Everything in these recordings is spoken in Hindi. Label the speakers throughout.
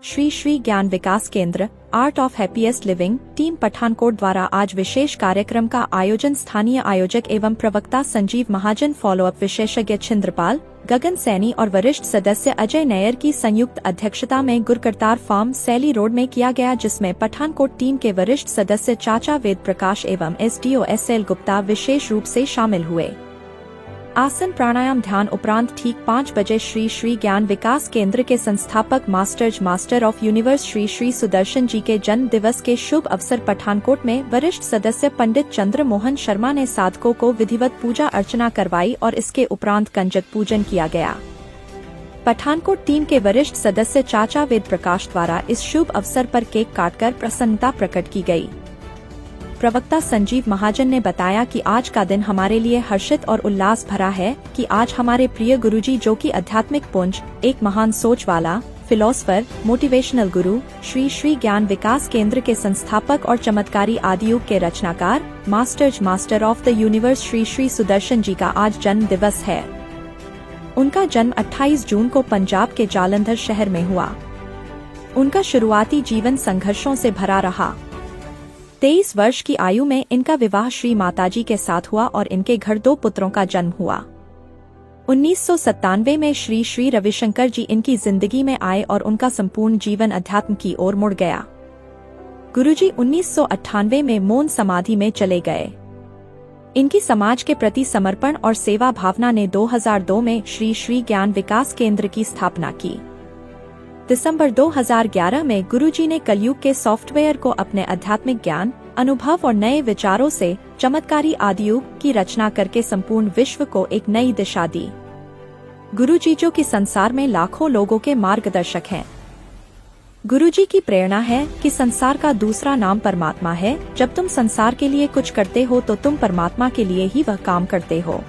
Speaker 1: श्री श्री ज्ञान विकास केंद्र art of happiest living team Pathankot द्वारा आज विशेष कार्यक्रम का आयोजन स्थानीय आयोजक एवं प्रवक्ता संजीव महाजन, फॉलोअप विशेषज्ञ छिंद्रपाल, गगन सैनी और वरिष्ठ सदस्य अजय नैयर की संयुक्त अध्यक्षता में गुरकरतार फार्म, सैली रोड में किया गया, जिसमें पठानकोट टीम के वरिष्ठ सदस्य चाचा वेद प्रकाश एवं SDO SL गुप्ता विशेष रूप से शामिल हुए। आसन प्राणायाम ध्यान उपरांत ठीक 5 बजे श्री श्री ज्ञान विकास केंद्र के संस्थापक master of universe Shri Shri Sudarshan ji के जन्म दिवस के शुभ अवसर पठानकोट में वरिष्ठ सदस्य पंडित चंद्र मोहन शर्मा ने साधकों को विधिवत पूजा अर्चना करवाई और इसके उपरांत कंजक पूजन किया गया। पठानकोट टीम के वरिष्ठ सदस्य चाचा वेद प्रकाश द्वारा इस शुभ अवसर पर केक काटकर प्रसन्नता प्रकट की गई। प्रवक्ता संजीव महाजन ने बताया कि आज का दिन हमारे लिए हर्षित और उल्लास भरा है कि आज हमारे प्रिय गुरुजी, जो कि आध्यात्मिक पुंज, एक महान सोच वाला फिलोसफर, मोटिवेशनल गुरु, श्री श्री ज्ञान विकास केंद्र के संस्थापक और चमत्कारी आदियुग के रचनाकार, master of the universe Shri Shri Sudarshan ji का आज जन्म दिवस है। उनका जन्म 28 जून को पंजाब के जालंधर शहर में हुआ। उनका शुरुआती जीवन संघर्षों से भरा रहा। 23 वर्ष की आयु में इनका विवाह श्री माताजी के साथ हुआ और इनके घर 2 पुत्रों का जन्म हुआ। 1997 में श्री श्री रविशंकर जी इनकी जिंदगी में आए और उनका संपूर्ण जीवन अध्यात्म की ओर मुड़ गया। गुरुजी 1998 में मौन समाधि में चले गए। इनकी समाज के प्रति समर्पण और सेवा भावना ने 2002 में श्री श्री ज्ञान विकास केंद्र की स्थापना की। दिसंबर 2011 में गुरुजी ने कलयुग के सॉफ्टवेयर को अपने आध्यात्मिक ज्ञान, अनुभव और नए विचारों से चमत्कारी आदियुग की रचना करके संपूर्ण विश्व को एक नई दिशा दी। गुरुजी जो कि संसार में लाखों लोगों के मार्गदर्शक हैं। गुरुजी की प्रेरणा है कि संसार का दूसरा नाम परमात्मा है। जब तुम संसार के लिए कुछ करते हो तो तुम परमात्मा के लिए ही वह काम करते हो।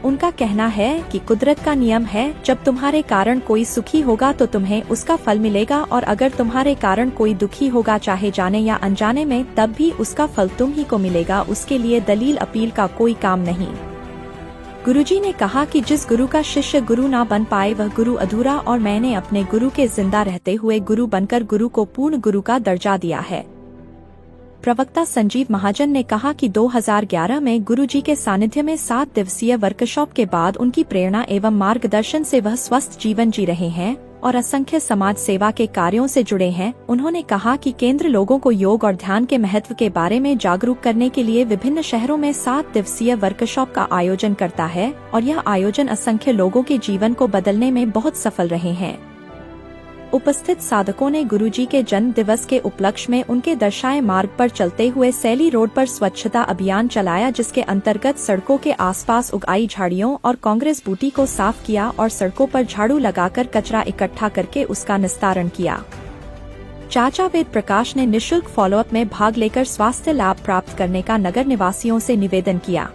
Speaker 1: उनका कहना है कि कुदरत का नियम है, जब तुम्हारे कारण कोई सुखी होगा तो तुम्हें उसका फल मिलेगा, और अगर तुम्हारे कारण कोई दुखी होगा, चाहे जाने या अनजाने में, तब भी उसका फल तुम ही को मिलेगा। उसके लिए दलील अपील का कोई काम नहीं। गुरुजी ने कहा कि जिस गुरु का शिष्य गुरु ना बन पाए वह गुरु अधूरा, और मैंने अपने गुरु के जिंदा रहते हुए गुरु बनकर गुरु को पूर्ण गुरु का दर्जा दिया है। प्रवक्ता संजीव महाजन ने कहा कि 2011 में गुरुजी के सानिध्य में 7 दिवसीय वर्कशॉप के बाद उनकी प्रेरणा एवं मार्गदर्शन से वह स्वस्थ जीवन जी रहे हैं और असंख्य समाज सेवा के कार्यों से जुड़े हैं। उन्होंने कहा कि केंद्र लोगों को योग और ध्यान के महत्व के बारे में जागरूक करने के लिए विभिन्न शहरों में 7 दिवसीय वर्कशॉप का आयोजन करता है और यह आयोजन असंख्य लोगों के जीवन को बदलने में बहुत सफल रहे हैं। उपस्थित साधकों ने गुरुजी के जन्म दिवस के उपलक्ष्य में उनके दर्शाए मार्ग पर चलते हुए सैली रोड पर स्वच्छता अभियान चलाया, जिसके अंतर्गत सड़कों के आसपास उगाई झाड़ियों और कांग्रेस बूटी को साफ किया और सड़कों पर झाड़ू लगाकर कचरा इकट्ठा करके उसका निस्तारण किया। चाचा वेद प्रकाश ने निःशुल्क फॉलोअप में भाग लेकर स्वास्थ्य लाभ प्राप्त करने का नगर निवासियों से निवेदन किया।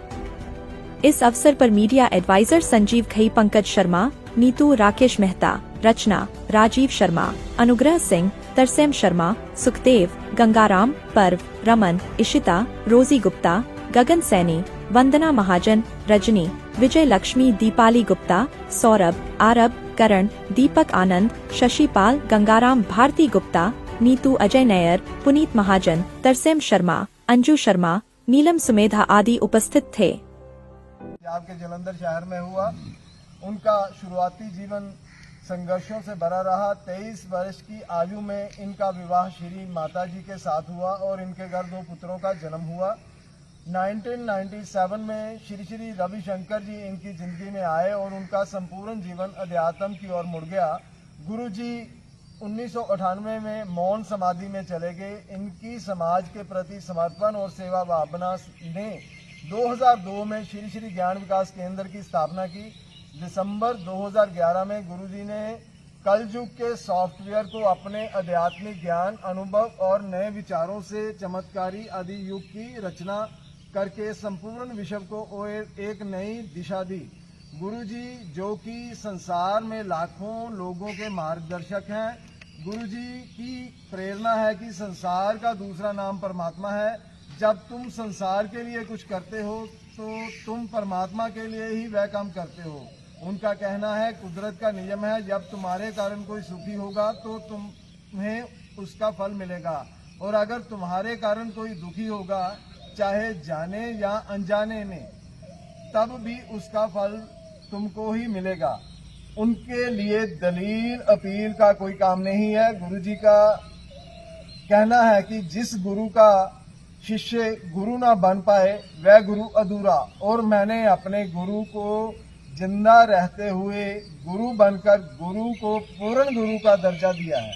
Speaker 1: इस अवसर पर मीडिया एडवाइजर संजीव खई, पंकज शर्मा, नीतू, राकेश मेहता, रचना, राजीव शर्मा, अनुग्रह सिंह, तरसेम शर्मा, सुखदेव, गंगाराम, पर्व, रमन, इशिता, रोजी गुप्ता, गगन सैनी, वंदना महाजन, रजनी, विजय लक्ष्मी, दीपाली गुप्ता, सौरभ, आरब, करण, दीपक आनंद, शशिपाल, गंगाराम, भारती गुप्ता, नीतू, अजय नैयर, पुनीत महाजन, तरसेम शर्मा, अंजू शर्मा, नीलम सुमेधा आदि उपस्थित थे।
Speaker 2: आपके जालंधर शहर में हुआ। उनका शुरुआती जीवन संघर्षों से भरा रहा। 23 वर्ष की आयु में इनका विवाह श्री माताजी के साथ हुआ और इनके घर 2 पुत्रों का जन्म हुआ। 1997 में श्री श्री रविशंकर जी इनकी जिंदगी में आए और उनका संपूर्ण जीवन अध्यात्म की ओर मुड़ गया। गुरुजी 1998 में मौन समाधि में चले गए। इनकी समाज के प्रति समर्पण और सेवा भावना ने 2002 में श्री श्री ज्ञान विकास केंद्र की स्थापना की। दिसंबर 2011 में गुरुजी ने कलयुग के सॉफ्टवेयर को अपने आध्यात्मिक ज्ञान, अनुभव और नए विचारों से चमत्कारी आदि युग की रचना करके संपूर्ण विश्व को एक नई दिशा दी। गुरुजी जो कि संसार में लाखों लोगों के मार्गदर्शक हैं। गुरुजी की प्रेरणा है कि संसार का दूसरा नाम परमात्मा है। जब तुम संसार के लिए कुछ करते हो तो तुम परमात्मा के लिए ही वह काम करते हो। उनका कहना है कुदरत का नियम है, जब तुम्हारे कारण कोई सुखी होगा तो तुम्हें उसका फल मिलेगा, और अगर तुम्हारे कारण कोई दुखी होगा चाहे जाने या अनजाने में, तब भी उसका फल तुमको ही मिलेगा। उनके लिए दलील अपील का कोई काम नहीं है। गुरुजी का कहना है कि जिस गुरु का शिष्य गुरु ना बन पाए वह गुरु अधूरा, और मैंने अपने गुरु को जिंदा रहते हुए गुरु बनकर गुरु को पूर्ण गुरु का दर्जा दिया है।